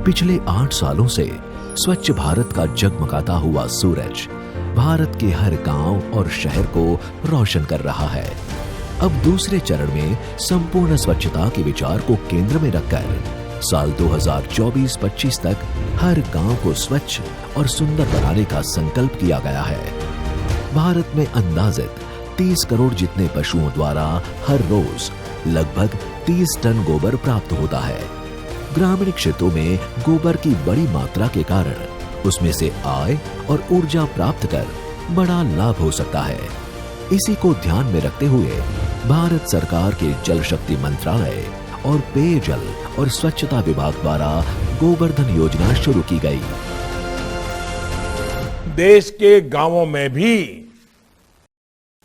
पिछले 8 सालों से स्वच्छ भारत का जगमगाता हुआ सूरज भारत के हर गांव और शहर को रोशन कर रहा है। अब दूसरे चरण में संपूर्ण स्वच्छता के विचार को केंद्र में रखकर साल 2024-25 तक हर गांव को स्वच्छ और सुंदर बनाने का संकल्प किया गया है। भारत में अंदाजित 30 करोड़ जितने पशुओं द्वारा हर रोज लगभग 30 टन गोबर प्राप्त होता है। ग्रामीण क्षेत्रों में गोबर की बड़ी मात्रा के कारण उसमें से आय और ऊर्जा प्राप्त कर बड़ा लाभ हो सकता है। इसी को ध्यान में रखते हुए भारत सरकार के जल शक्ति मंत्रालय और पेयजल और स्वच्छता विभाग द्वारा गोवर्धन योजना शुरू की गई। देश के गांवों में भी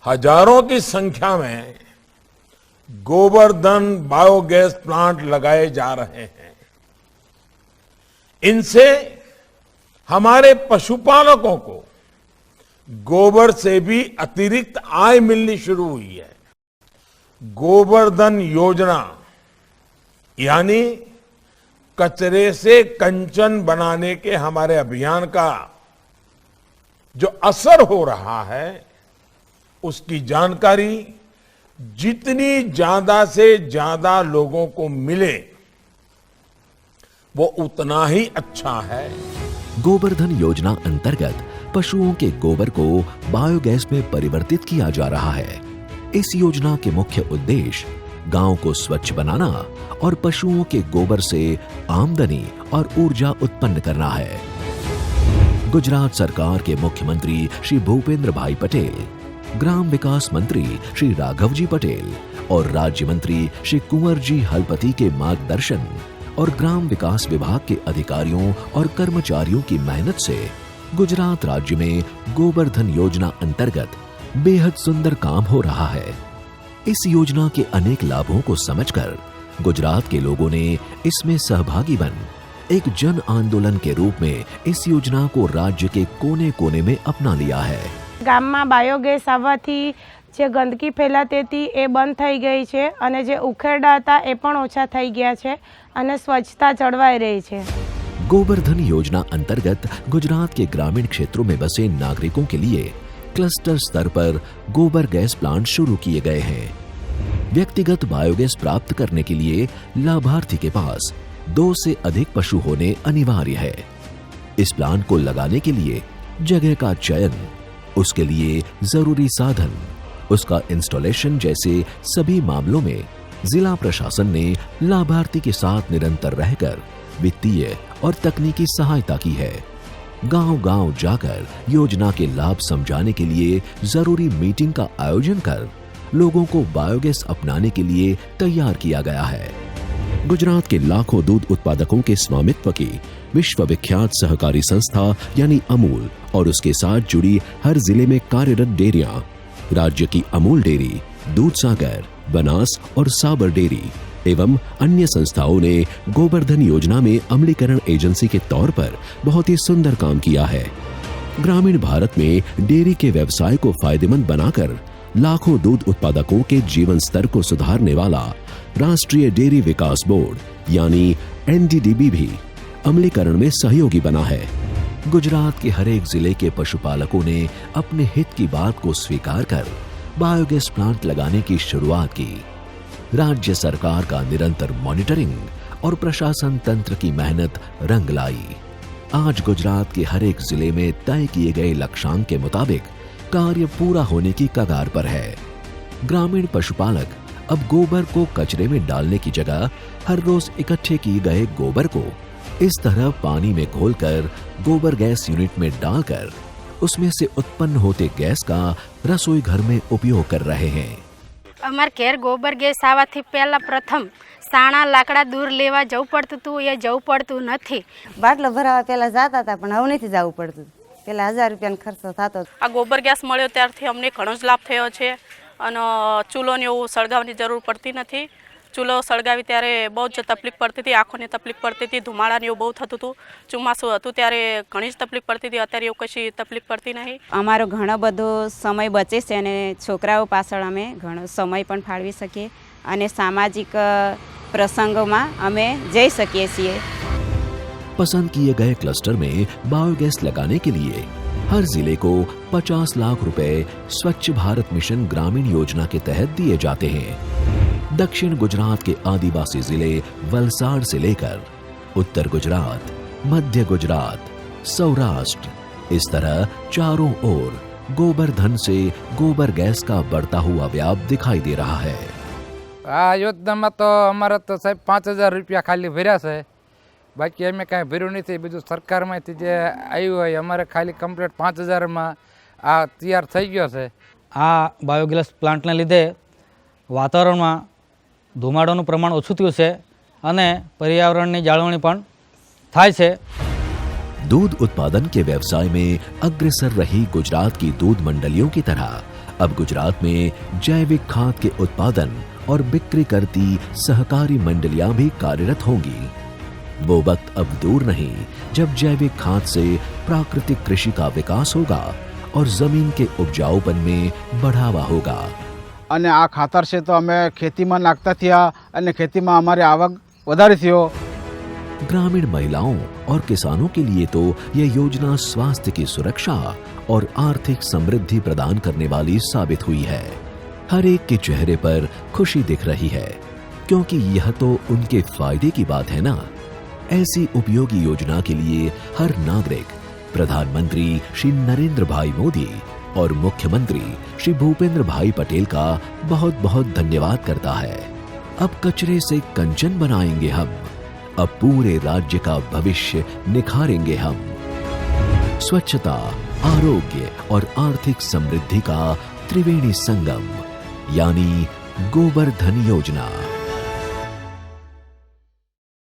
हजारों की संख्या में गोवर्धन बायोगैस प्लांट लगाए जा रहे हैं। इनसे हमारे पशुपालकों को गोबर से भी अतिरिक्त आय मिलनी शुरू हुई है। गोवर्धन योजना यानी कचरे से कंचन बनाने के हमारे अभियान का जो असर हो रहा है, उसकी जानकारी जितनी ज्यादा से ज्यादा लोगों को मिले वो उतना ही अच्छा है। गोवर्धन योजना अंतर्गत पशुओं के गोबर को बायोगैस में परिवर्तित किया जा रहा है। इस योजना के मुख्य उद्देश्य गांव को स्वच्छ बनाना और पशुओं के गोबर से आमदनी और ऊर्जा उत्पन्न करना है। गुजरात सरकार के मुख्यमंत्री श्री भूपेंद्र भाई पटेल, ग्राम विकास मंत्री श्री राघव जी पटेल और राज्य मंत्री श्री कुंवर जी हलपति के मार्गदर्शन और ग्राम विकास विभाग के अधिकारियों और कर्मचारियों की मेहनत से गुजरात राज्य में गोवर्धन योजना अंतर्गत बेहद सुंदर काम हो रहा है। इस योजना के अनेक लाभों को समझकर गुजरात के लोगों ने इसमें सहभागी बन एक जन आंदोलन के रूप में इस योजना को राज्य के कोने कोने में अपना लिया है। गामમાં બાયોગેસ આવવાથી જે ગંદકી ફેલાતી હતી એ બંધ થઈ ગઈ છે અને જે ઉખેરડા હતા એ પણ ઓછા થઈ ગયા છે અને સ્વચ્છતા જળવાઈ રહી છે। गोवर्धन योजना अंतर्गत गुजरात के ग्रामीण क्षेत्रों में बसे नागरिकों के लिए क्लस्टर स्तर पर गोबर गैस प्लांट शुरू किए गए हैं। व्यक्तिगत बायोगैस प्राप्त करने के लिए लाभार्थी के पास 2 से अधिक पशु होने अनिवार्य है। इस प्लांट को लगाने के लिए जगह का चयन, उसके लिए जरूरी साधन, उसका इंस्टॉलेशन जैसे सभी मामलों में जिला प्रशासन ने लाभार्थी के साथ निरंतर रहकर वित्तीय और तकनीकी सहायता की है। गांव-गांव जाकर योजना के लाभ समझाने के लिए जरूरी मीटिंग का आयोजन कर लोगों को बायोगैस अपनाने के लिए तैयार किया गया है। गुजरात के लाखों दूध उत्पादकों के स्वामित्व की विश्व विख्यात सहकारी संस्था यानी अमूल और उसके साथ जुड़ी हर जिले में कार्यरत डेयरियां, राज्य की अमूल डेयरी, दूधसागर, बनास और साबर डेयरी एवं अन्य संस्थाओं ने गोवर्धन योजना में अमलीकरण एजेंसी के तौर पर बहुत ही सुंदर काम किया है। ग्रामीण भारत में डेयरी के व्यवसाय को फायदेमंद बनाकर लाखों दूध उत्पादकों के जीवन स्तर को सुधारने वाला राष्ट्रीय डेयरी विकास बोर्ड यानी NDDB भी अमलीकरण में सहयोगी बना है। गुजरात के हर एक जिले के पशुपालकों ने अपने हित की बात को स्वीकार कर बायोगैस प्लांट लगाने की शुरुआत की। राज्य सरकार का निरंतर मॉनिटरिंग और प्रशासन तंत्र की मेहनत रंग लाई। आज गुजरात के हर एक जिले में तय किए गए लक्ष्यांक के मुताबिक कार्य पूरा होने की कगार पर है। ग्रामीण पशुपालक अब गोबर को कचरे में डालने की जगह हर रोज इकट्ठे किए गए गोबर को इस तरह पानी में घोलकर गोबर गैस यूनिट में डालकर उसमें से उत्पन्न होते गैस का रसोई घर में उपयोग कर रहे हैं। अमर घेर गोबर गैस आवाथी पहला प्रथम साणा लाकड़ा दूर लेवा जવું પડતું હતું એ જવું પડતું નથી। બાટલો ભરાવા પહેલા જતા હતા પણ હવે નથી જવું પડતું। પહેલા 1000 રૂપિયાનો ખર્ચો થતો। આ ગોબર ગેસ મળ્યો ત્યારથી અમને ઘણો જ લાભ થયો છે અને ચૂલોને એવું સળગાવવાની જરૂર પડતી નથી। ચૂલો સળગાવી ત્યારે બહુ જ તકલીફ પડતી હતી, આંખોને તકલીફ પડતી હતી, ધુમાડાને એવું બહુ થતું હતું। ચોમાસું હતું ત્યારે ઘણી જ તકલીફ પડતી હતી, અત્યારે એવું કશી તકલીફ પડતી નહીં। અમારો ઘણો બધો સમય બચે છે અને છોકરાઓ પાછળ અમે ઘણો સમય પણ ફાળવી શકીએ અને સામાજિક પ્રસંગોમાં અમે જઈ શકીએ છીએ। पसंद किए गए क्लस्टर में बायोगैस लगाने के लिए हर जिले को 50 लाख रुपए स्वच्छ भारत मिशन ग्रामीण योजना के तहत दिए जाते हैं। दक्षिण गुजरात के आदिवासी जिले वलसाड से लेकर उत्तर गुजरात, मध्य गुजरात, सौराष्ट्र, इस तरह चारों ओर गोबर धन से गोबर गैस का बढ़ता हुआ व्याप दिखाई दे रहा है। आ योजना में तो अमरा तो साहब 5000 रुपया खाली भर्या है, बाकी अमे कहीं भर्यु नहीं। बीजू सरकार में जे आयु है अमरे खाली कम्प्लीट 5000 में आ तैयार थई गयो है। आ बायोगैस प्लांट ने लीधे वातावरण में धुमाड़ोनुं प्रमाण ओछुं थयुं छे अने पर्यावरणनी जाळवणी पण थाय छे। दूध उत्पादन के व्यवसाय में अग्रसर रही गुजरात की दूध मंडलियों की तरह अब गुजरात में जैविक खाद के उत्पादन और बिक्री करती सहकारी मंडलियां भी कार्यरत होंगी। वो वक्त अब दूर नहीं जब जैविक खाद से प्राकृतिक कृषि का विकास होगा और जमीन के उपजाऊपन में बढ़ावा होगा। अने आ खातर से तो अमे खेती में नाखता थया अने खेती में अमारी आवक वधारी थयो। ग्रामीण महिलाओं और किसानों के लिए तो यह योजना स्वास्थ्य की सुरक्षा और आर्थिक समृद्धि प्रदान करने वाली साबित हुई है। हर एक के चेहरे पर खुशी दिख रही है क्योंकि यह तो उनके फायदे की बात है ना। ऐसी उपयोगी योजना के लिए हर नागरिक प्रधानमंत्री श्री नरेंद्र भाई मोदी और मुख्यमंत्री श्री भूपेंद्र भाई पटेल का बहुत बहुत धन्यवाद करता है। अब कचरे से कंचन बनाएंगे हम, अब पूरे राज्य का भविष्य निखारेंगे हम। स्वच्छता, आरोग्य और आर्थिक समृद्धि का त्रिवेणी संगम यानी गोबर धन योजना।